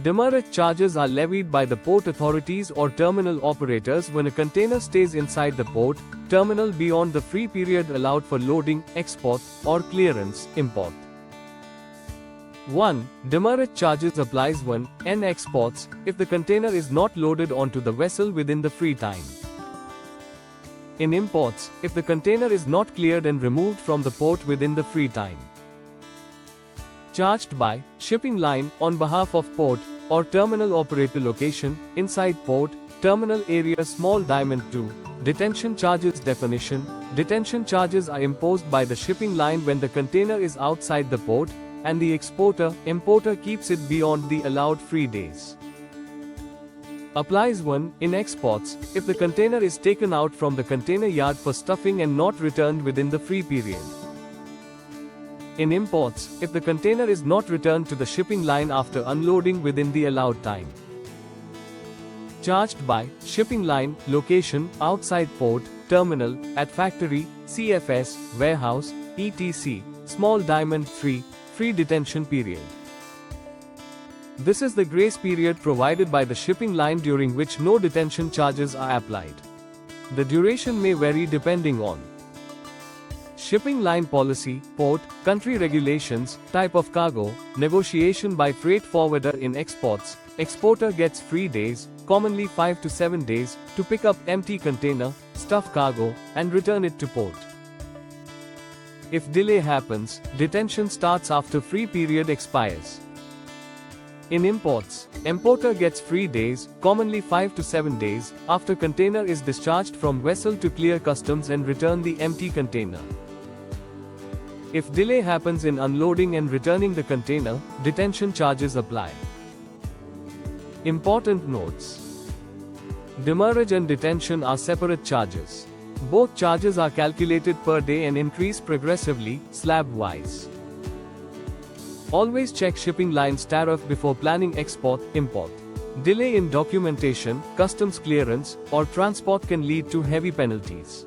Demurrage charges are levied by the port authorities or terminal operators when a container stays inside the port, terminal beyond the free period allowed for loading, export, or clearance, import. 1. Demurrage charges applies when N exports, if the container is not loaded onto the vessel within the free time. In imports, if the container is not cleared and removed from the port within the free time. Charged by shipping line on behalf of port or terminal operator location, inside port, terminal area small diamond 2. Detention charges definition. Detention charges are imposed by the shipping line when the container is outside the port, and the importer keeps it beyond the allowed free days. Applies when, in exports, if the container is taken out from the container yard for stuffing and not returned within the free period. In imports, if the container is not returned to the shipping line after unloading within the allowed time. Charged by shipping line, location, outside port, terminal, at factory, CFS, warehouse, etc., small diamond 3, free detention period. This is the grace period provided by the shipping line during which no detention charges are applied. The duration may vary depending on shipping line policy, port, country regulations, type of cargo, negotiation by freight forwarder. In exports, exporter gets free days, commonly 5 to 7 days, to pick up empty container, stuff cargo, and return it to port. If delay happens, detention starts after free period expires. In imports, importer gets free days, commonly 5 to 7 days, after container is discharged from vessel to clear customs and return the empty container. If delay happens in unloading and returning the container, detention charges apply. Important notes. Demurrage and detention are separate charges. Both charges are calculated per day and increase progressively, slab-wise. Always check shipping line's tariff before planning export, import. Delay in documentation, customs clearance, or transport can lead to heavy penalties.